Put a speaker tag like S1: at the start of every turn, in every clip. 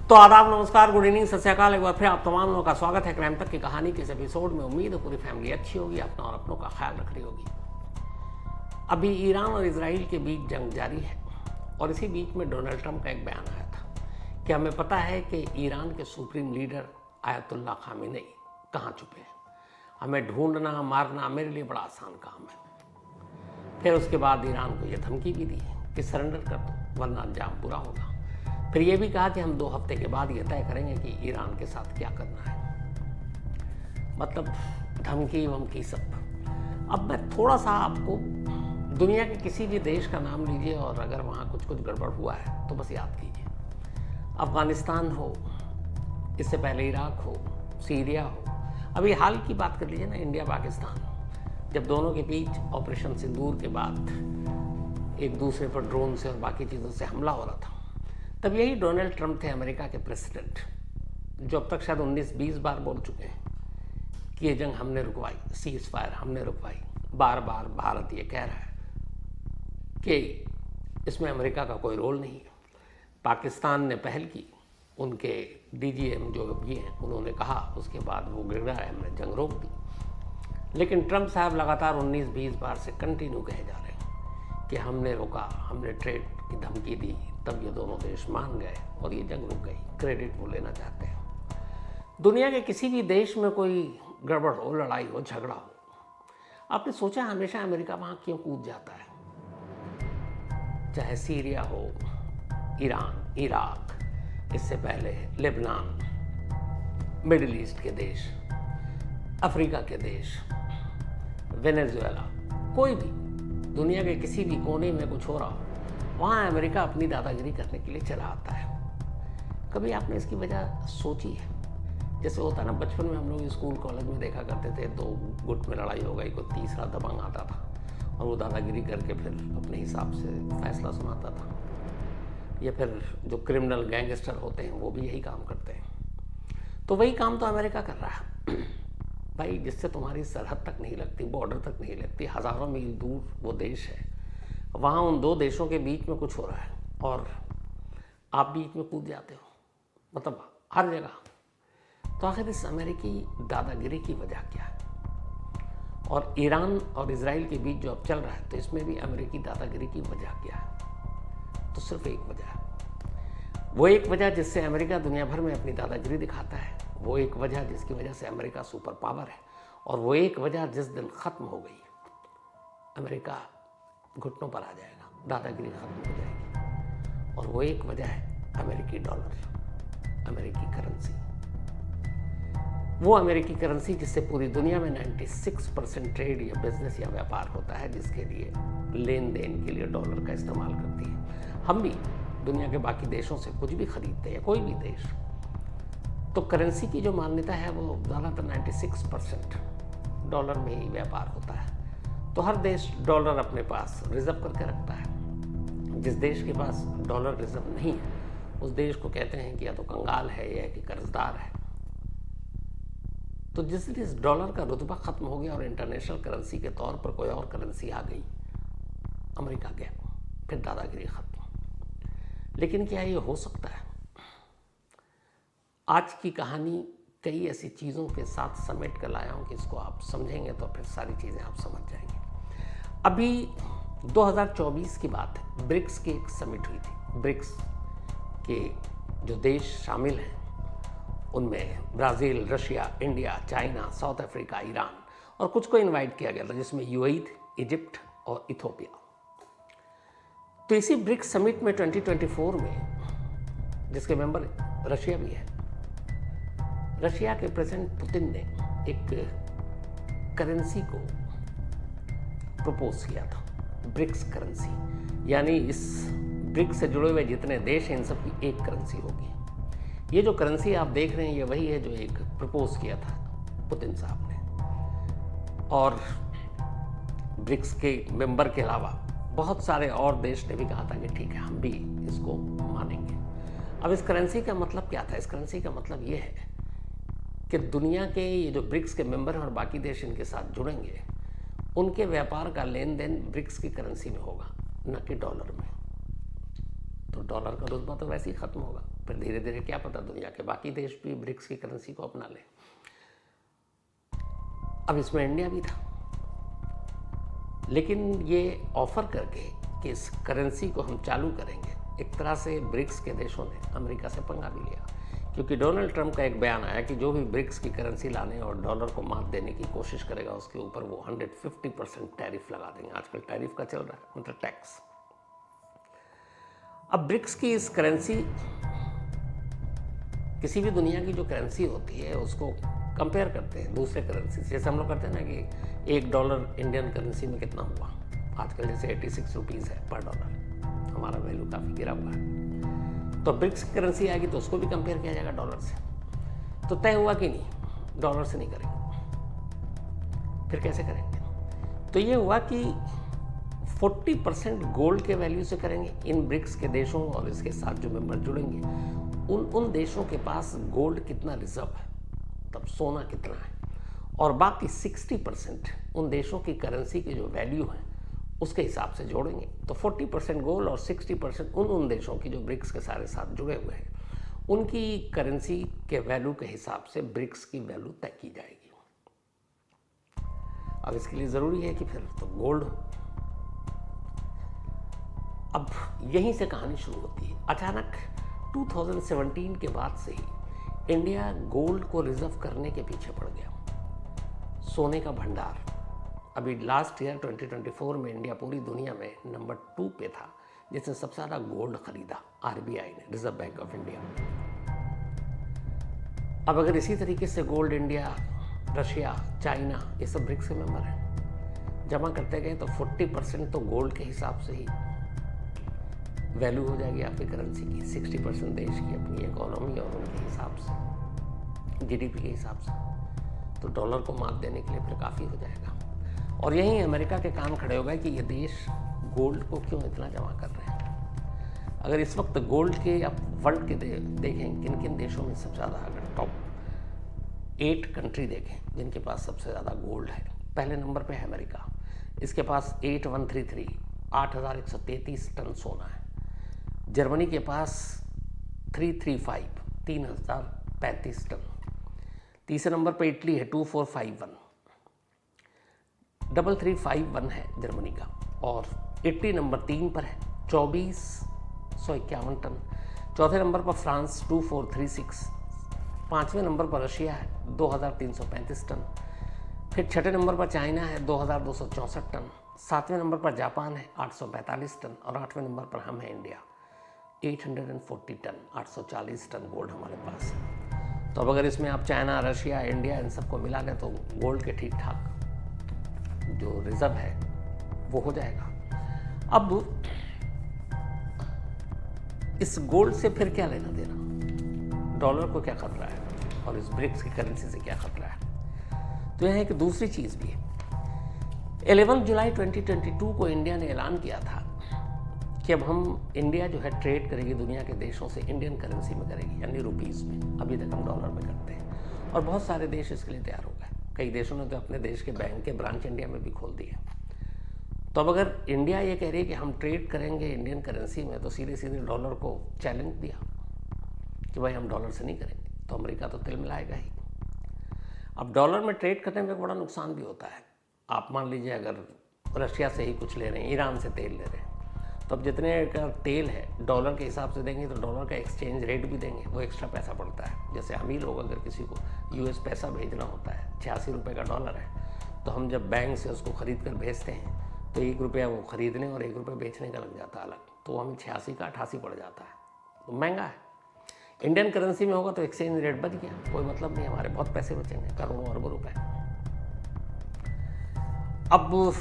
S1: तो आदाब, नमस्कार, गुड इवनिंग, सत श्री अकाल। एक बार फिर आप तमाम लोगों का स्वागत है क्राइम तक की कहानी के इस एपिसोड में। उम्मीद है पूरी फैमिली अच्छी होगी, अपना और अपनों का ख्याल रख रही होगी। अभी ईरान और इजराइल के बीच जंग जारी है और इसी बीच में डोनाल्ड ट्रंप का एक बयान आया था कि हमें पता है कि ईरान के सुप्रीम लीडर आयतुल्ला खामेनी कहाँ छुपे हैं, हमें ढूंढना मारना मेरे लिए बड़ा आसान काम है। फिर उसके बाद ईरान को यह धमकी भी दी कि सरेंडर कर दो वरना अंजाम बुरा होगा। फिर यह भी कहा कि हम 2 हफ्ते के बाद यह तय करेंगे कि ईरान के साथ क्या करना है। मतलब धमकी वमकी सब। अब मैं थोड़ा सा आपको दुनिया के किसी भी देश का नाम लीजिए और अगर वहाँ कुछ गड़बड़ हुआ है तो बस याद कीजिए। अफगानिस्तान हो, इससे पहले इराक हो, सीरिया हो, अभी हाल की बात कर लीजिए ना, इंडिया पाकिस्तान, जब दोनों के बीच ऑपरेशन सिंदूर के बाद एक दूसरे पर ड्रोन से और बाकी चीज़ों से हमला हो रहा था, तब यही डोनाल्ड ट्रंप थे अमेरिका के प्रेसिडेंट, जो अब तक शायद 19-20 बार बोल चुके हैं कि ये जंग हमने रुकवाई, सीज फायर हमने रुकवाई। बार बार भारत ये कह रहा है कि इसमें अमेरिका का कोई रोल नहीं है। पाकिस्तान ने पहल की, उनके डीजीएम जो भी हैं उन्होंने कहा, उसके बाद वो गिड़गिड़ाए, हमने जंग रोक दी। लेकिन ट्रंप साहब लगातार 19-20 बार से कंटिन्यू कहे जा रहे हैं कि हमने रोका, हमने ट्रेड की धमकी दी, तब ये दोनों देश मान गए और ये जंग रुक गई। क्रेडिट वो लेना चाहते हैं। दुनिया के किसी भी देश में कोई गड़बड़ हो, लड़ाई हो, झगड़ा हो, आपने सोचा हमेशा अमेरिका वहाँ क्यों कूद जाता है? चाहे सीरिया हो, ईरान, इराक, इससे पहले लेबनान, मिडिल ईस्ट के देश, अफ्रीका के देश, वेनेजुएला, कोई भी दुनिया के किसी भी कोने में कुछ हो रहा हो, वहाँ अमेरिका अपनी दादागिरी करने के लिए चला आता है। कभी आपने इसकी वजह सोची है? जैसे होता ना, बचपन में हम लोग स्कूल कॉलेज में देखा करते थे, 2 गुट में लड़ाई हो गई, कोई तीसरा दबंग आता था और वो दादागिरी करके फिर अपने हिसाब से फैसला सुनाता था। या फिर जो क्रिमिनल गैंगस्टर होते हैं वो भी यही काम करते हैं। तो वही काम तो अमेरिका कर रहा है भाई, जिससे तुम्हारी सरहद तक नहीं लगती, बॉर्डर तक नहीं लगती, हज़ारों मील दूर वो देश है, वहाँ उन 2 देशों के बीच में कुछ हो रहा है और आप बीच में कूद जाते हो, मतलब हर जगह। तो आखिर इस अमेरिकी दादागिरी की वजह क्या है? और ईरान और इजराइल के बीच जो अब चल रहा है, तो इसमें भी अमेरिकी दादागिरी की वजह क्या है? तो सिर्फ एक वजह है। वो एक वजह जिससे अमेरिका दुनिया भर में अपनी दादागिरी दिखाता है, वो एक वजह जिसकी वजह से अमेरिका सुपर पावर है, और वो एक वजह जिस दिन ख़त्म हो गई, अमेरिका घुटनों पर आ जाएगा, दादागिरी खत्म हो जाएगी। और वो एक वजह है अमेरिकी डॉलर, अमेरिकी करेंसी। वो अमेरिकी करेंसी जिससे पूरी दुनिया में 96% ट्रेड या बिजनेस या व्यापार होता है, जिसके लिए लेन देन के लिए डॉलर का इस्तेमाल करती है। हम भी दुनिया के बाकी देशों से कुछ भी खरीदते हैं, कोई भी देश, तो करेंसी की जो मान्यता है वो ज़्यादातर 96% डॉलर में ही व्यापार होता है। तो हर देश डॉलर अपने पास रिजर्व करके रखता है। जिस देश के पास डॉलर रिजर्व नहीं है, उस देश को कहते हैं कि या तो कंगाल है या कि कर्जदार है। तो जिस दिन इस डॉलर का रुतबा खत्म हो गया और इंटरनेशनल करेंसी के तौर पर कोई और करेंसी आ गई, अमेरिका गया, फिर दादागिरी खत्म। लेकिन क्या ये हो सकता है? आज की कहानी कई ऐसी चीज़ों के साथ समेट कर लाया हूँ कि इसको आप समझेंगे तो फिर सारी चीज़ें आप समझ जाएंगे। अभी 2024 की बात है, ब्रिक्स की एक समिट हुई थी। ब्रिक्स के जो देश शामिल हैं उनमें Brazil, Russia, India, China, south Africa, Iran और कुछ को इनवाइट किया गया था, जिसमें यूएई, इजिप्ट और इथोपिया। तो इसी ब्रिक्स समिट में 2024 में, जिसके मेंबर रशिया भी है, रशिया के प्रेसिडेंट पुतिन ने एक करेंसी को प्रपोज किया था, ब्रिक्स करेंसी। यानी इस ब्रिक्स से जुड़े हुए जितने देश हैं, इन सब की एक करेंसी होगी। ये जो करेंसी आप देख रहे हैं, ये वही है जो एक प्रपोज किया था पुतिन साहब ने। और ब्रिक्स के मेंबर के अलावा बहुत सारे और देश ने भी कहा था कि ठीक है, हम भी इसको मानेंगे। अब इस करेंसी का मतलब क्या था? इस करेंसी का मतलब ये है कि दुनिया के ये जो ब्रिक्स के मेंबर हैं और बाकी देश इनके साथ जुड़ेंगे, उनके व्यापार का लेन देन ब्रिक्स की करेंसी में होगा, न कि डॉलर में। तो डॉलर का रुतबा तो वैसे ही खत्म होगा। फिर धीरे धीरे क्या पता दुनिया के बाकी देश भी ब्रिक्स की करेंसी को अपना लें। अब इसमें इंडिया भी था, लेकिन ये ऑफर करके कि इस करेंसी को हम चालू करेंगे, एक तरह से ब्रिक्स के देशों ने अमेरिका से पंगा भी लिया, क्योंकि डोनाल्ड ट्रंप का एक बयान आया कि जो भी ब्रिक्स की करेंसी लाने और डॉलर को मात देने की कोशिश करेगा उसके ऊपर वो 150% टैरिफ लगा देंगे। आजकल टैरिफ का चल रहा है, मतलब टैक्स। अब ब्रिक्स की इस करेंसी, किसी भी दुनिया की जो करेंसी होती है उसको कंपेयर करते हैं दूसरे करेंसी से। जैसे हम लोग करते हैं ना कि $1 इंडियन करेंसी में कितना हुआ, आजकल जैसे 86 रुपीज़ है पर डॉलर, हमारा वैल्यू काफ़ी गिरा हुआ है। तो ब्रिक्स की करेंसी आएगी तो उसको भी कंपेयर किया जाएगा डॉलर से। तो तय हुआ कि नहीं, डॉलर से नहीं करेंगे। फिर कैसे करेंगे? तो ये हुआ कि 40% गोल्ड के वैल्यू से करेंगे इन ब्रिक्स के देशों, और इसके साथ जो मेंबर जुड़ेंगे उन देशों के पास गोल्ड कितना रिजर्व है, तब सोना कितना है, और बाकी 60% उन देशों की करेंसी की जो वैल्यू है उसके हिसाब से जोड़ेंगे। तो 40% गोल्ड और 60% उन देशों की जो ब्रिक्स के सारे साथ जुड़े हुए हैं, उनकी करेंसी के वैल्यू के हिसाब से ब्रिक्स की वैल्यू तय की जाएगी। अब इसके लिए ज़रूरी है कि फिर तो गोल्ड हो। अब यहीं से कहानी शुरू होती है। अचानक 2017 के बाद से ही इंडिया गोल्ड को रिजर्व करने के पीछे पड़ गया। सोने का भंडार, अभी लास्ट ईयर 2024 में इंडिया पूरी दुनिया में नंबर 2 पे था, जिसने सबसे ज़्यादा गोल्ड खरीदा, आरबीआई ने, रिजर्व बैंक ऑफ इंडिया। अब अगर इसी तरीके से गोल्ड इंडिया, रशिया, चाइना, ये सब ब्रिक्स के मेंबर हैं, जमा करते गए तो 40% तो गोल्ड के हिसाब से ही वैल्यू हो जाएगी आपकी करेंसी की, 60% देश की अपनी इकोनॉमी और उनके हिसाब से, जीडीपी के हिसाब से। तो डॉलर को मात देने के लिए फिर काफ़ी हो जाएगा। और यहीं अमेरिका के कान खड़े हो गए कि ये देश गोल्ड को क्यों इतना जमा कर रहे हैं। अगर इस वक्त गोल्ड के, आप वर्ल्ड के देखें किन किन देशों में सबसे ज़्यादा, अगर टॉप 8 कंट्री देखें जिनके पास सबसे ज़्यादा गोल्ड है, पहले नंबर पे है अमेरिका, इसके पास 8,133 टन सोना है। जर्मनी के पास 3,035 टन। तीसरे नंबर पर इटली है 2,451, 3,351 है जर्मनी का। और इटली नंबर 3 पर है 2,451 टन। चौथे नंबर पर फ्रांस 2,436। पाँचवें नंबर पर रशिया है 2,335 टन। फिर छठे नंबर पर चाइना है 2,264 टन। सातवें नंबर पर जापान है 845 टन। और आठवें नंबर पर हम हैं इंडिया, 840 टन, 840 टन गोल्ड हमारे पास है। तो अब अगर इसमें आप चाइना, रशिया, इंडिया, इन सबको मिला दें तो गोल्ड के ठीक ठाक जो रिजर्व है वो हो जाएगा। अब इस गोल्ड से फिर क्या लेना देना, डॉलर को क्या खतरा है और इस ब्रिक्स की करेंसी से क्या खतरा है? तो यह है कि दूसरी चीज़ भी है। 11 जुलाई 2022 को इंडिया ने ऐलान किया था कि अब हम, इंडिया जो है ट्रेड करेगी दुनिया के देशों से इंडियन करेंसी में करेगी, यानी रुपीज़ में। अभी तक हम डॉलर में करते हैं और बहुत सारे देश इसके लिए तैयार हो गए। कई देशों ने तो अपने देश के बैंक के ब्रांच इंडिया में भी खोल दिए। तो अब अगर इंडिया ये कह रही है कि हम ट्रेड करेंगे इंडियन करेंसी में, तो सीधे सीधे डॉलर को चैलेंज दिया कि भाई हम डॉलर से नहीं करेंगे, तो अमेरिका तो तिल मिलाएगा ही। अब डॉलर में ट्रेड करने में बड़ा नुकसान भी होता है। आप मान लीजिए अगर रशिया से ही कुछ ले रहे हैं, ईरान से तेल ले रहे हैं, तो अब जितने का तेल है डॉलर के हिसाब से देंगे तो डॉलर का एक्सचेंज रेट भी देंगे, वो एक्स्ट्रा पैसा पड़ता है। जैसे हम ही लोग अगर किसी को यूएस पैसा भेजना होता है, 86 रुपये का डॉलर है, तो हम जब बैंक से उसको ख़रीद कर भेजते हैं तो 1 रुपया वो ख़रीदने और 1 रुपये बेचने का लग जाता है अलग, तो हमें 86 का 88 पड़ जाता है, तो महंगा है। इंडियन करेंसी में होगा तो एक्सचेंज रेट बच गया, कोई मतलब नहीं, हमारे बहुत पैसे बचेंगे, करोड़ों अरबों रुपए। अब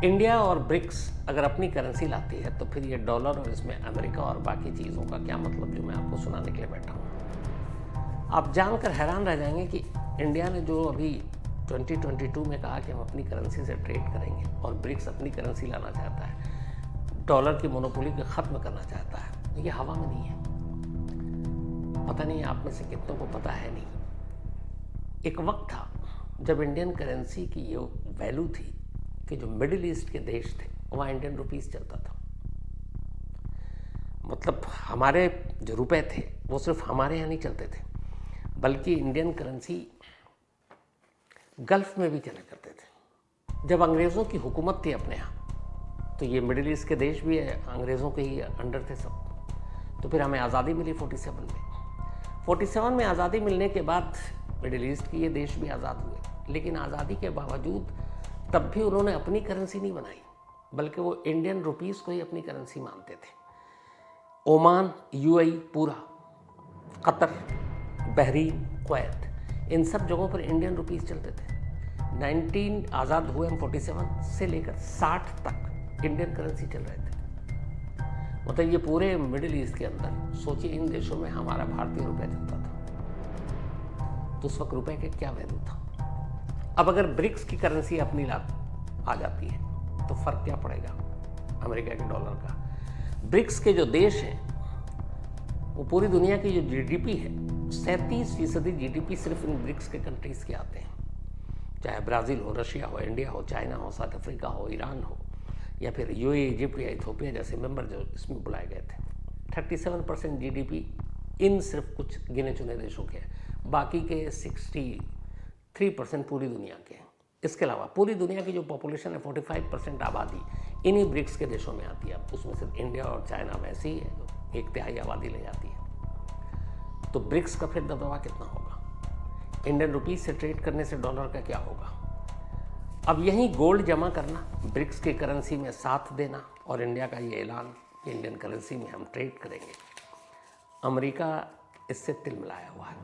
S1: इंडिया और ब्रिक्स अगर अपनी करेंसी लाती है तो फिर ये डॉलर और इसमें अमेरिका और बाकी चीज़ों का क्या मतलब, जो मैं आपको सुनाने के लिए बैठा हूँ। आप जानकर हैरान रह जाएंगे कि इंडिया ने जो अभी 2022 में कहा कि हम अपनी करेंसी से ट्रेड करेंगे और ब्रिक्स अपनी करेंसी लाना चाहता है, डॉलर की मोनोपोली को ख़त्म करना चाहता है, ये हवा में नहीं है। पता नहीं आप में से कितनों को पता है नहीं। एक वक्त था जब इंडियन करेंसी की ये वैल्यू थी कि जो मिडिल ईस्ट के देश थे वहाँ इंडियन रुपीस चलता था। मतलब हमारे जो रुपए थे वो सिर्फ हमारे यहाँ नहीं चलते थे, बल्कि इंडियन करेंसी गल्फ में भी चला करते थे। जब अंग्रेज़ों की हुकूमत थी अपने यहाँ, तो ये मिडिल ईस्ट के देश भी अंग्रेज़ों के ही अंडर थे सब। तो फिर हमें आज़ादी मिली 47 में आज़ादी मिलने के बाद मिडिल ईस्ट के ये देश भी आज़ाद हुए। लेकिन आज़ादी के बावजूद तब भी उन्होंने अपनी करेंसी नहीं बनाई, बल्कि वो इंडियन रुपीस को ही अपनी करेंसी मानते थे। ओमान, यूएई पूरा, कतर, बहरीन, कुवैत, इन सब जगहों पर इंडियन रुपीस चलते थे। 19 आज़ाद हुए हम 47 से लेकर 60 तक इंडियन करेंसी चल रहे थे। मतलब ये पूरे मिडिल ईस्ट के अंदर सोचिए, इन देशों में हमारा भारतीय रुपया चलता था, तो उस वक्त रुपए के क्या वैल्यू था। अब अगर ब्रिक्स की करेंसी अपनी आ जाती है तो फर्क क्या पड़ेगा अमेरिका के डॉलर का। ब्रिक्स के जो देश हैं वो पूरी दुनिया की जो जीडीपी है, 37% जीडीपी सिर्फ इन ब्रिक्स के कंट्रीज के आते हैं। चाहे ब्राज़ील हो, रशिया हो, इंडिया हो, चाइना हो, साउथ अफ्रीका हो, ईरान हो, या फिर यूएई, इजिप्ट या इथोपिया जैसे मेंबर जो इसमें बुलाए गए थे। 37% जीडीपी इन सिर्फ कुछ गिने चुने देशों के हैं, बाकी के 63% पूरी दुनिया के हैं। इसके अलावा पूरी दुनिया की जो पॉपुलेशन है 45% आबादी इन्हीं ब्रिक्स के देशों में आती है। अब उसमें सिर्फ इंडिया और चाइना वैसे ही है जो 1/3 आबादी ले जाती है। तो ब्रिक्स का फिर दबदबा कितना होगा, इंडियन रुपीस से ट्रेड करने से डॉलर का क्या होगा। अब यही गोल्ड जमा करना, ब्रिक्स की करेंसी में साथ देना और इंडिया का ये ऐलान कि इंडियन करेंसी में हम ट्रेड करेंगे, अमेरिका इससे तिलमिलाया हुआ है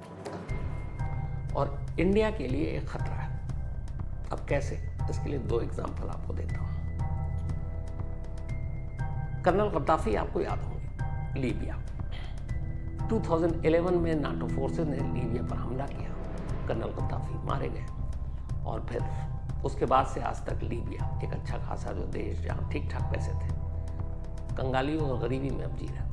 S1: और इंडिया के लिए एक खतरा है। अब कैसे, इसके लिए 2 एग्जाम्पल आपको देता हूँ। कर्नल गद्दाफी आपको याद होंगे, लीबिया 2011 में नाटो फोर्सेस ने लीबिया पर हमला किया, कर्नल गद्दाफी मारे गए और फिर उसके बाद से आज तक लीबिया एक अच्छा खासा जो देश जहाँ ठीक ठाक पैसे थे, कंगाली और गरीबी में अब जी रहा।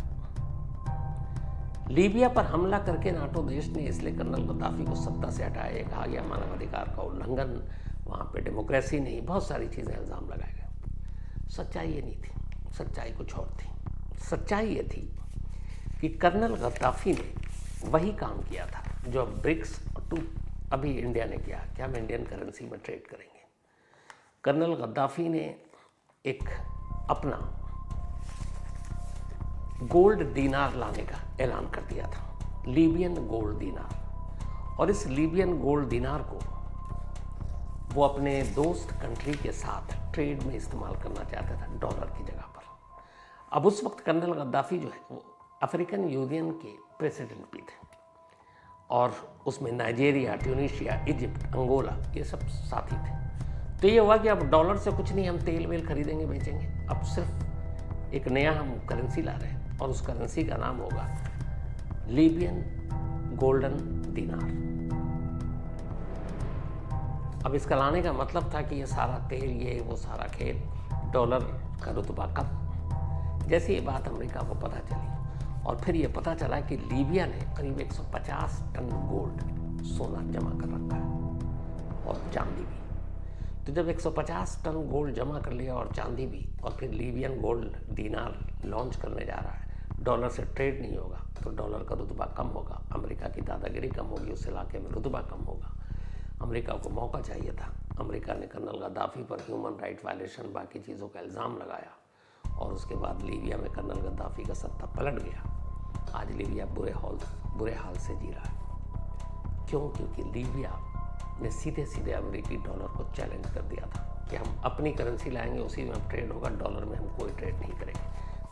S1: लीबिया पर हमला करके नाटो देश ने इसलिए कर्नल गद्दाफी को सत्ता से हटाया, कहा गया मानवाधिकार का उल्लंघन, वहाँ पे डेमोक्रेसी नहीं, बहुत सारी चीज़ें इल्ज़ाम लगाए गए। सच्चाई ये नहीं थी, सच्चाई कुछ और थी। सच्चाई ये थी कि कर्नल गद्दाफी ने वही काम किया था जो अब ब्रिक्स और अभी इंडिया ने किया कि हम इंडियन करेंसी में ट्रेड करेंगे। कर्नल गद्दाफी ने एक अपना गोल्ड दीनार लाने का ऐलान कर दिया था, लीबियन गोल्ड दीनार। और इस लीबियन गोल्ड दीनार को वो अपने दोस्त कंट्री के साथ ट्रेड में इस्तेमाल करना चाहता था डॉलर की जगह पर। अब उस वक्त कर्नल गद्दाफी जो है वो अफ्रीकन यूनियन के प्रेसिडेंट भी थे और उसमें नाइजीरिया, ट्यूनीशिया, इजिप्ट, अंगोला ये सब साथी थे। तो ये हुआ कि अब डॉलर से कुछ नहीं, हम तेल वेल खरीदेंगे बेचेंगे, अब सिर्फ एक नया हम करेंसी ला रहे हैं और उस करेंसी का नाम होगा लीबियन गोल्डन दीनार। अब इसका लाने का मतलब था कि ये सारा तेल, ये वो सारा खेल, डॉलर का रुतबा कम। जैसे ये बात अमेरिका को पता चली और फिर ये पता चला कि लीबिया ने करीब 150 टन गोल्ड सोना जमा कर रखा है और चांदी भी। तो जब 150 टन गोल्ड जमा कर लिया और चांदी भी, और फिर लीबियन गोल्ड दीनार लॉन्च करने जा रहा है, डॉलर से ट्रेड नहीं होगा तो डॉलर का रुतबा कम होगा, अमेरिका की दादागिरी कम होगी, उस इलाके में रुतबा कम होगा। अमेरिका को मौका चाहिए था। अमेरिका ने कर्नल गद्दाफी पर ह्यूमन राइट वायलेशन, बाकी चीज़ों का इल्ज़ाम लगाया और उसके बाद लीबिया में कर्नल गद्दाफी का सत्ता पलट गया। आज लीबिया बुरे हाल से जी रहा है। क्यों? क्योंकि लीबिया ने सीधे सीधे अमेरिकी डॉलर को चैलेंज कर दिया था कि हम अपनी करेंसी लाएंगे, उसी में हम ट्रेड होगा, डॉलर में हम कोई ट्रेड नहीं करेंगे।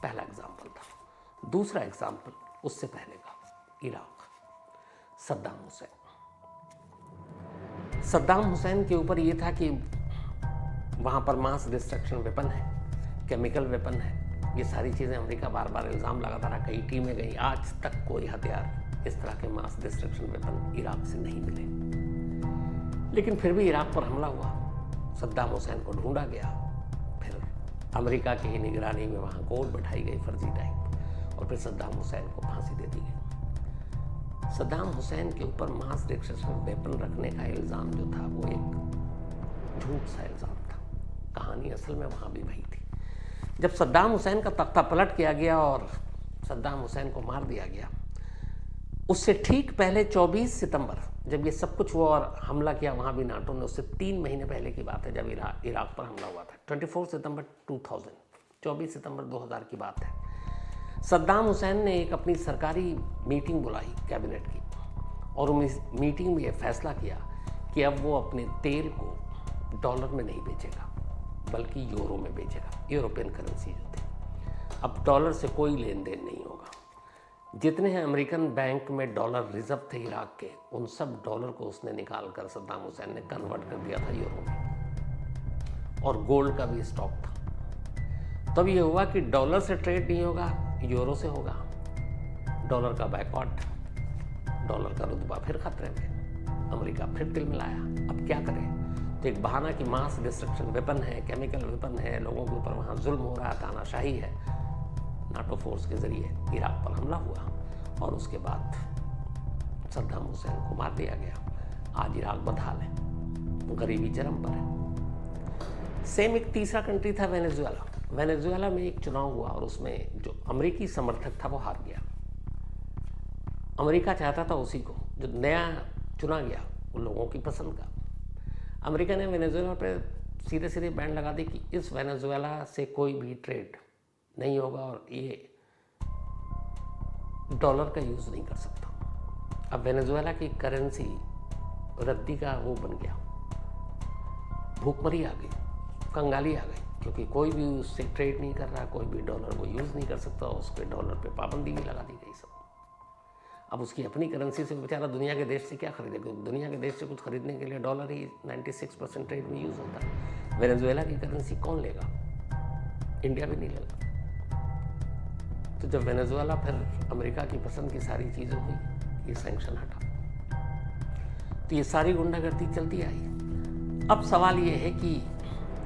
S1: पहला एग्जाम्पल था। दूसरा एग्जाम्पल उससे पहले का, इराक, सद्दाम हुसैन। सद्दाम हुसैन के ऊपर ये था कि वहाँ पर मास डिस्ट्रक्शन वेपन है, केमिकल वेपन है, ये सारी चीज़ें अमेरिका बार बार इल्ज़ाम लगाता रहा, कई टीमें गई, आज तक कोई हथियार इस तरह के मास डिस्ट्रक्शन वेपन इराक से नहीं मिले। लेकिन फिर भी इराक पर हमला हुआ, सद्दाम हुसैन को ढूंढा गया, फिर अमेरिका की ही निगरानी में वहाँ कोर्ट बैठाई गई फर्जी टाइप और फिर सद्दाम हुसैन को फांसी दे दी गई। सद्दाम हुसैन के ऊपर मास डिस्ट्रक्शन वेपन रखने का इल्ज़ाम जो था वो एक झूठ सा इल्ज़ाम था। कहानी असल में वहाँ भी वही थी। जब सद्दाम हुसैन का तख्ता पलट किया गया और सद्दाम हुसैन को मार दिया गया, उससे ठीक पहले 24 सितंबर जब ये सब कुछ हुआ और हमला किया वहाँ भी नाटो ने, उससे 3 महीने पहले की बात है जब इराक पर हमला हुआ था। 24 सितंबर 2000, 24 सितंबर 2000 की बात है। सद्दाम हुसैन ने एक अपनी सरकारी मीटिंग बुलाई कैबिनेट की, और उस मीटिंग में ये फैसला किया कि अब वो अपने तेल को डॉलर में नहीं बेचेगा बल्कि यूरो में बेचेगा, यूरोपियन करेंसी जो थी। अब डॉलर से कोई लेन देन नहीं होगा। जितने हैं अमेरिकन बैंक में डॉलर रिजर्व थे इराक के, उन सब डॉलर को उसने निकाल कर सद्दाम हुसैन ने कन्वर्ट कर दिया था यूरो में, और गोल्ड का भी स्टॉक था। तब ये हुआ कि डॉलर से ट्रेड नहीं होगा, यूरो से होगा। डॉलर का बायकॉट, डॉलर का रुतबा फिर खतरे में। अमेरिका फिर दिल मिलाया, अब क्या करें? तो एक बहाना कि मास डिस्ट्रक्शन वेपन है, केमिकल वेपन है, लोगों के ऊपर वहाँ जुल्म हो रहा है, तानाशाही है। नाटो फोर्स के जरिए इराक पर हमला हुआ और उसके बाद सद्दाम हुसैन को मार दिया गया। आज इराक बदहाल है, गरीबी चरम पर है। सेम एक तीसरा कंट्री था वेनेजुएला। वेनेजुएला में एक चुनाव हुआ और उसमें जो अमेरिकी समर्थक था वो हार गया। अमेरिका चाहता था उसी को, जो नया चुना गया उन लोगों की पसंद का। अमेरिका ने वेनेजुएला पर सीधे सीधे बैन लगा दी कि इस वेनेजुएला से कोई भी ट्रेड नहीं होगा और ये डॉलर का यूज़ नहीं कर सकता। अब वेनेजुएला की करेंसी रद्दी का वो बन गया, भूखमरी आ गई, कंगाली आ गई, क्योंकि कोई भी उससे ट्रेड नहीं कर रहा, कोई भी डॉलर को यूज़ नहीं कर सकता, उस पर डॉलर पे पाबंदी भी लगा दी गई सब। अब उसकी अपनी करेंसी से बेचारा दुनिया के देश से क्या खरीदेगा? दुनिया के देश से कुछ खरीदने के लिए डॉलर ही 96% ट्रेड में यूज़ होता है। वेनेजुएला की करेंसी कौन लेगा? इंडिया भी नहीं लेगा। तो जब वेनेजुएला फिर अमेरिका की पसंद की सारी चीज़ें हुई, ये सैंक्शन हटा, तो ये सारी गुंडागर्दी चलती आई। अब सवाल ये है कि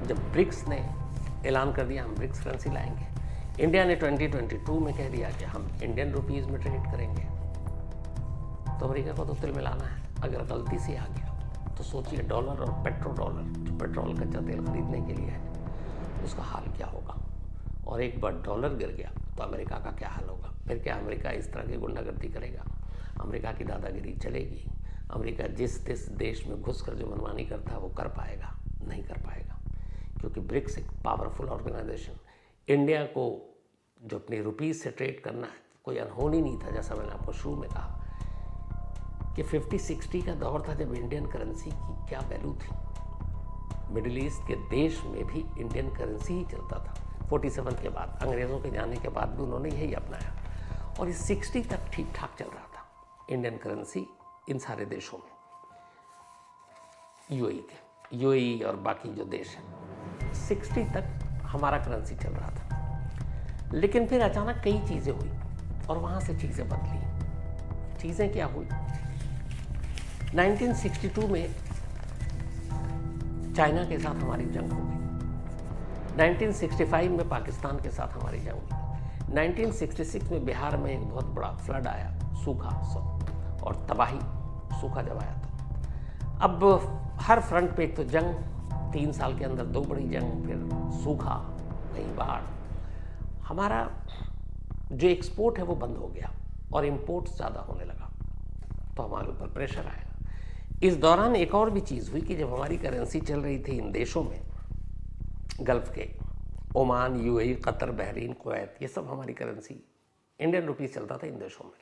S1: जब ब्रिक्स ने ऐलान कर दिया हम ब्रिक्स करेंसी लाएंगे, इंडिया ने 2022 में कह दिया कि हम इंडियन रुपीज़ में ट्रेड करेंगे, तो अमेरिका को तो तिल मिलाना है। अगर गलती से आ गया तो सोचिए डॉलर और पेट्रो डॉलर, जो पेट्रोल कच्चा तेल खरीदने के लिए है, उसका हाल क्या होगा। और एक बार डॉलर गिर गया तो अमेरिका का क्या हाल होगा? फिर क्या अमेरिका इस तरह की गुंडागर्दी करेगा? अमेरिका की दादागिरी चलेगी? अमेरिका जिस देश में घुसकर जो मनमानी करता है वो कर पाएगा? नहीं कर पाएगा, क्योंकि ब्रिक्स एक पावरफुल ऑर्गेनाइजेशन। इंडिया को जो अपनी रुपीज़ से ट्रेड करना है कोई अनहोनी नहीं था। जैसा मैंने आपको शुरू में कहा कि 50-60 का दौर था जब इंडियन करेंसी की क्या वैल्यू थी। मिडिल ईस्ट के देश में भी इंडियन करेंसी ही चलता था। 47 के बाद, अंग्रेज़ों के जाने के बाद भी उन्होंने यही अपनाया, और ये 60 तक ठीक ठाक चल रहा था इंडियन करेंसी इन सारे देशों में, यूएई और बाकी जो देश हैं। 60 तक हमारा करेंसी चल रहा था। लेकिन फिर अचानक कई चीज़ें हुई और वहाँ से चीज़ें बदली। चीज़ें क्या हुई? 1962 में चाइना के साथ हमारी जंग हो गई। 1965 में पाकिस्तान के साथ हमारी जंग हुई। 1966 में बिहार में एक बहुत बड़ा फ्लड आया, सूखा और तबाही। सूखा जब आया तो अब हर फ्रंट पे एक तो जंग, 3 साल के अंदर 2 बड़ी जंग, फिर सूखा, कहीं बाढ़। हमारा जो एक्सपोर्ट है वो बंद हो गया और इंपोर्ट ज़्यादा होने लगा, तो हमारे ऊपर प्रेशर आया। इस दौरान एक और भी चीज़ हुई कि जब हमारी करेंसी चल रही थी इन देशों में, गल्फ़ के, Oman, UAE, Qatar, Bahrain, Kuwait, ये सब हमारी करेंसी, इंडियन रुपीज़ चलता था इन देशों में।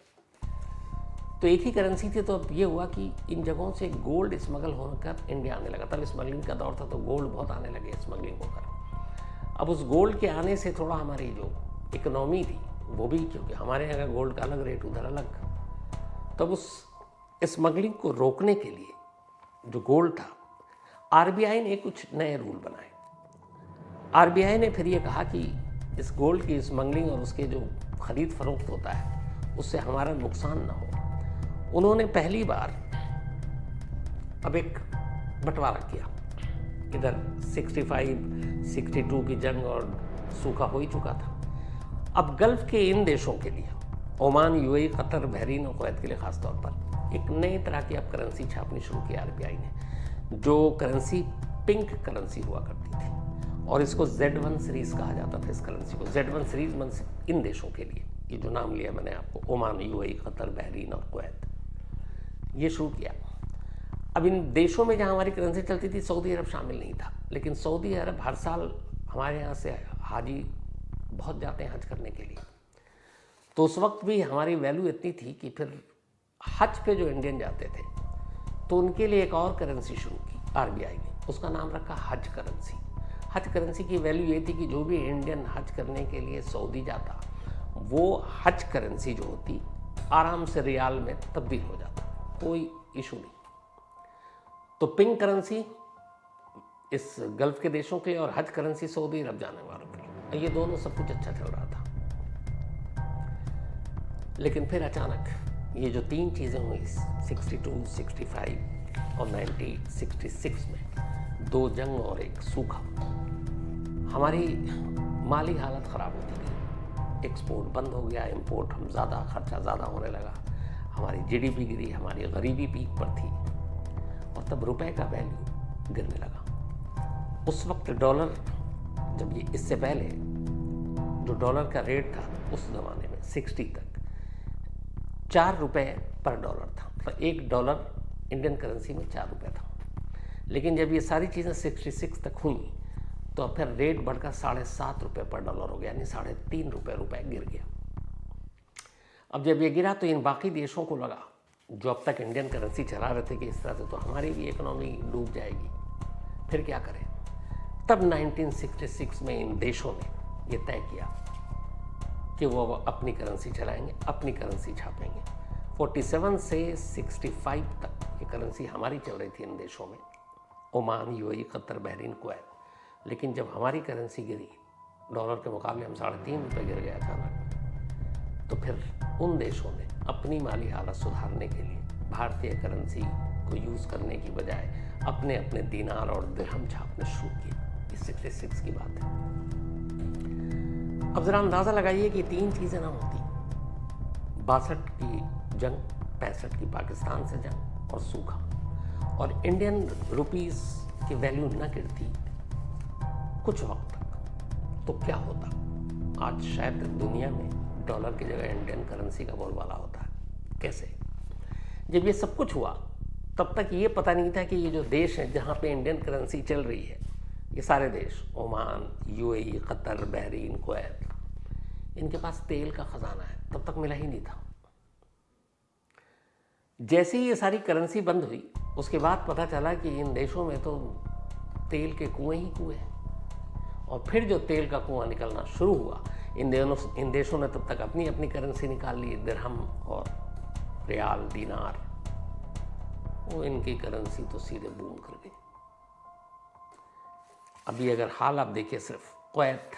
S1: तो एक ही करेंसी थी, तो अब ये हुआ कि इन जगहों से गोल्ड स्मगल होकर इंडिया आने लगा। तब स्मगलिंग का दौर था, तो गोल्ड बहुत आने लगे स्मगलिंग होकर। अब उस गोल्ड के आने से थोड़ा हमारी जो इकोनॉमी थी वो भी, क्योंकि हमारे यहाँ का गोल्ड का अलग रेट, उधर अलग, तब उस स्मगलिंग को रोकने के लिए जो गोल्ड था, आरबीआई ने कुछ नए रूल बनाए। आरबीआई ने फिर ये कहा कि इस गोल्ड की स्मगलिंग और उसके जो खरीद फरोख्त होता है उससे हमारा नुकसान ना हो। उन्होंने पहली बार अब एक बंटवारा किया। इधर 65-62 की जंग और सूखा हो ही चुका था। अब गल्फ़ के इन देशों के लिए, ओमान, यूएई, कतर, बहरीन और कुवैत के लिए खास तौर पर एक नई तरह की अब करेंसी छापनी शुरू की आरबीआई ने। जो करेंसी पिंक करेंसी हुआ करती थी और इसको Z1 सीरीज़ कहा जाता था। इस करेंसी को Z1 सीरीज़ इन देशों के लिए ये जो नाम लिया मैंने आपको, ओमान, यूएई, कतर, बहरीन और कुवैत, ये शुरू किया। अब इन देशों में जहाँ हमारी करेंसी चलती थी सऊदी अरब शामिल नहीं था, लेकिन सऊदी अरब हर साल हमारे यहाँ से हाजी बहुत जाते हैं हज करने के लिए। तो उस वक्त भी हमारी वैल्यू इतनी थी कि फिर हज पे जो इंडियन जाते थे तो उनके लिए एक और करेंसी शुरू की आरबीआई ने, उसका नाम रखा हज करेंसी। हज करेंसी की वैल्यू ये थी कि जो भी इंडियन हज करने के लिए सऊदी जाता वो हज करेंसी जो होती आराम से रियाल में तब्दील हो जाता, कोई इशू नहीं। तो पिंक करेंसी इस गल्फ के देशों के लिए और हज करेंसी सऊदी अरब जाने वालों के लिए, ये दोनों सब कुछ अच्छा चल रहा था। लेकिन फिर अचानक ये जो तीन चीज़ें हुई 62, 65 और 1966 में, दो जंग और एक सूखा, हमारी माली हालत ख़राब होती गई। एक्सपोर्ट बंद हो गया, इंपोर्ट हम खर्चा ज़्यादा होने लगा, हमारी जीडीपी गिरी, हमारी गरीबी पीक पर थी और तब रुपए का वैल्यू गिरने लगा। उस वक्त डॉलर, जब ये इससे पहले जो डॉलर का रेट था उस ज़माने में 60 तक 4 रुपये पर डॉलर था, मतलब $1 इंडियन करेंसी में 4 रुपये था। लेकिन जब ये सारी चीज़ें 66 तक हुई तो फिर रेट बढ़कर 7.5 रुपये पर डॉलर हो गया, यानी 3.5 रुपये गिर गया। अब जब ये गिरा तो इन बाकी देशों को लगा जो अब तक इंडियन करेंसी चला रहे थे कि इस तरह से तो हमारी भी इकोनॉमी डूब जाएगी, फिर क्या करें। तब 1966 में इन देशों ने ये तय किया कि वो अपनी करेंसी चलाएंगे, अपनी करेंसी छापेंगे। 47 से 65 तक ये करेंसी हमारी चल रही थी इन देशों में, Oman, UAE, Qatar, Bahrain, Kuwait. लेकिन जब हमारी करेंसी गिरी, डॉलर के मुकाबले हम 3.5 रुपये गिर गया अचानक, तो फिर उन देशों ने अपनी माली हालत सुधारने के लिए भारतीय करेंसी को यूज़ करने की बजाय अपने अपने दिनार और दिरहम छापने शुरू किए। ये 66 की बात है। अब ज़रा अंदाज़ा लगाइए कि तीन चीज़ें ना होती, 62 की जंग, 65 की पाकिस्तान से जंग और सूखा, और इंडियन रुपीस की वैल्यू न गिरती कुछ वक्त तक, तो क्या होता। आज शायद दुनिया में डॉलर की जगह इंडियन करेंसी का बोलबाला होता है। कैसे? जब ये सब कुछ हुआ तब तक ये पता नहीं था कि ये जो देश हैं जहाँ पे इंडियन करेंसी चल रही है, ये सारे देश, Oman, UAE, Qatar, Bahrain, Kuwait, इनके पास तेल का खजाना है, तब तक मिला ही नहीं था। जैसे ही ये सारी करेंसी बंद हुई उसके बाद पता चला कि इन देशों में तो तेल के कुएं ही कुएं हैं। और फिर जो तेल का कुआं निकलना शुरू हुआ, इन देशों ने तब तक अपनी अपनी करेंसी निकाल ली, दिरहम और रियाल, दीनार, वो इनकी करेंसी तो सीधे बूम कर गई। अभी अगर हाल आप देखिए, सिर्फ कुवैत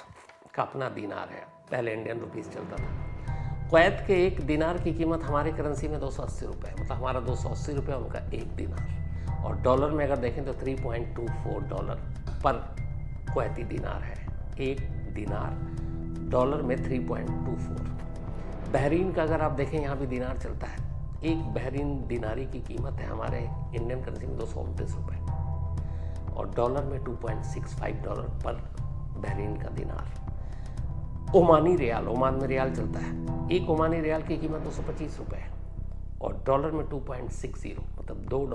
S1: का अपना दीनार है, पहले इंडियन रुपीस चलता था। कुवैत के एक दीनार की कीमत हमारी करेंसी में 280 रुपये, मतलब हमारा 280 रुपये, उनका एक दीनार। और डॉलर में अगर देखें तो $3.24 पर कुवैती दीनार है। एक दीनार डॉलर में 3.24। बहरीन का अगर आप देखें, यहाँ भी दीनार चलता है, एक बहरीन दीनारी की कीमत है हमारे इंडियन करेंसी में 229 रुपये, और डॉलर में $2.65 पर बहरीन का दीनार। ओमानी रियाल, ओमान में रियाल चलता है, एक ओमानी रियाल की कीमत 225 रुपये है, और डॉलर में 2.60, मतलब $2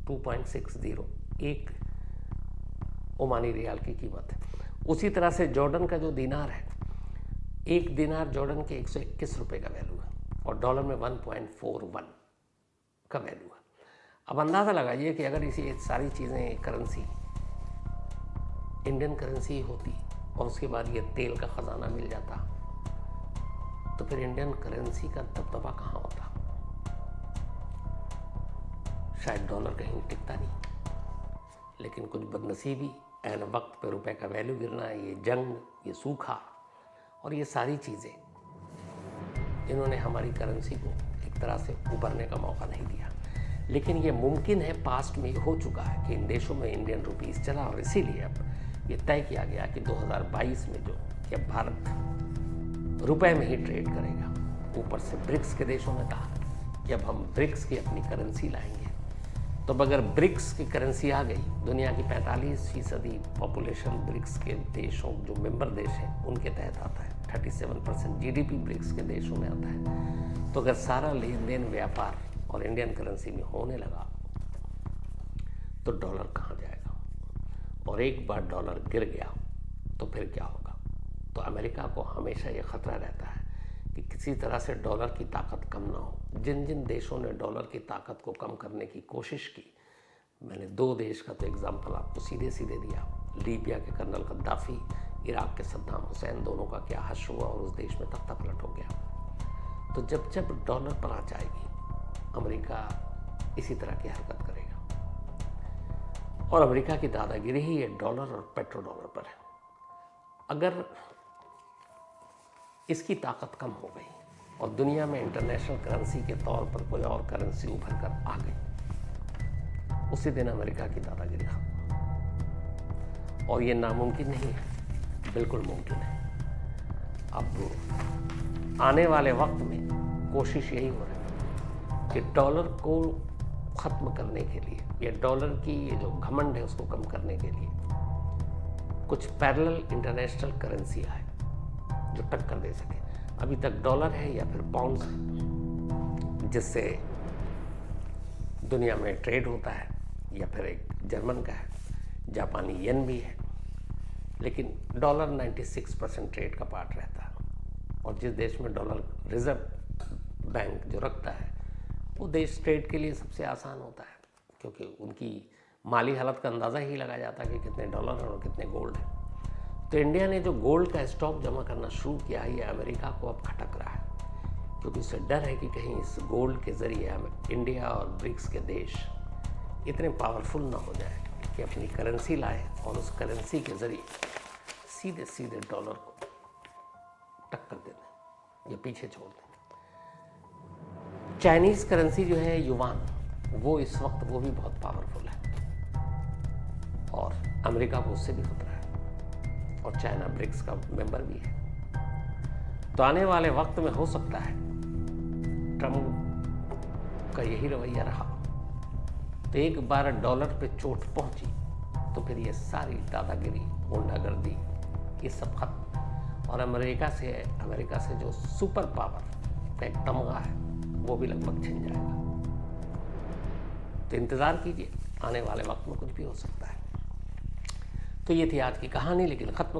S1: 2.60 एक ओमानी रियाल की कीमत है। उसी तरह से जॉर्डन का जो दीनार है, एक दीनार जॉर्डन के 121 रुपये का वैल्यू है, और डॉलर में 1.41 का वैल्यू है। अब अंदाज़ा लगाइए कि अगर इसी सारी चीज़ें, करेंसी इंडियन करेंसी होती और उसके बाद ये तेल का ख़जाना मिल जाता, तो फिर इंडियन करेंसी का दबदबा कहाँ होता। शायद डॉलर कहीं टिकता नहीं। लेकिन कुछ बदनसीबी, ऐन वक्त पे रुपए का वैल्यू गिरना, ये जंग, ये सूखा और ये सारी चीज़ें, इन्होंने हमारी करेंसी को एक तरह से उभरने का मौका नहीं दिया। लेकिन ये मुमकिन है, पास्ट में हो चुका है कि इन देशों में इंडियन रुपीस चला, और इसीलिए अब ये तय किया गया कि 2022 में जो कि अब भारत रुपए में ही ट्रेड करेगा। ऊपर से ब्रिक्स के देशों ने कहा कि अब हम ब्रिक्स की अपनी करेंसी लाएंगे। तो अगर ब्रिक्स की करेंसी आ गई, दुनिया की 45% पॉपुलेशन ब्रिक्स के देशों, जो मेंबर देश हैं, उनके तहत आता है। 37% जीडीपी ब्रिक्स के देशों में आता है। तो अगर सारा लेन देन व्यापार और इंडियन करेंसी में होने लगा तो डॉलर कहाँ जाएगा, और एक बार डॉलर गिर गया तो फिर क्या होगा। तो अमेरिका को हमेशा ये खतरा रहता है कि किसी तरह से डॉलर की ताकत कम ना हो। जिन जिन देशों ने डॉलर की ताकत को कम करने की कोशिश की, मैंने 2 देश का तो एग्जाम्पल आपको सीधे सीधे दिया, लीबिया के कर्नल गद्दाफी, इराक के सद्दाम हुसैन, दोनों का क्या हश्र हुआ और उस देश में तख्ता पलट हो गया। तो जब जब डॉलर पर आ जाएगी, अमेरिका इसी तरह की हरकत करेगा, और अमेरिका की दादागिरी ही ये डॉलर और पेट्रो डॉलर पर है। अगर इसकी ताकत कम हो गई और दुनिया में इंटरनेशनल करेंसी के तौर पर कोई और करेंसी उभर कर आ गई, उसी दिन अमेरिका की दादागिरी खत्म। और ये नामुमकिन नहीं है, बिल्कुल मुमकिन है। अब आने वाले वक्त में कोशिश यही हो रही है कि डॉलर को ख़त्म करने के लिए, या डॉलर की ये जो घमंड है उसको कम करने के लिए कुछ पैरेलल इंटरनेशनल करेंसी आए जो टक्कर दे सके। अभी तक डॉलर है या फिर पाउंड्स है, जिससे दुनिया में ट्रेड होता है, या फिर एक जर्मन का है, जापानी येन भी है, लेकिन डॉलर 96% ट्रेड का पार्ट रहता है। और जिस देश में डॉलर रिजर्व बैंक जो रखता है, वो देश ट्रेड के लिए सबसे आसान होता है, क्योंकि उनकी माली हालत का अंदाज़ा ही लगाया जाता है कि कितने डॉलर हैं और कितने गोल्ड हैं। तो इंडिया ने जो गोल्ड का स्टॉक जमा करना शुरू किया है, ये अमेरिका को अब खटक रहा है, क्योंकि उससे डर है कि कहीं इस गोल्ड के ज़रिए इंडिया और ब्रिक्स के देश इतने पावरफुल ना हो जाए कि अपनी करेंसी लाए और उस करेंसी के ज़रिए सीधे सीधे डॉलर को टक्कर दे दें या पीछे छोड़ दें। चाइनीज़ करेंसी जो है युवान, वो इस वक्त वो भी बहुत पावरफुल है, और अमेरिका को उससे भी खतरा है, और चाइना ब्रिक्स का मेंबर भी है। तो आने वाले वक्त में हो सकता है ट्रम्प का यही रवैया रहा, तो एक बार डॉलर पे चोट पहुंची तो फिर ये सारी दादागिरी, गुंडागर्दी, ये सब खत्म, और अमेरिका से जो सुपर पावर का एक तमगा है वो भी लगभग छिन जाएगा। तो इंतज़ार कीजिए, आने वाले वक्त में कुछ भी हो सकता है। तो ये थी आज की कहानी, लेकिन ख़त्म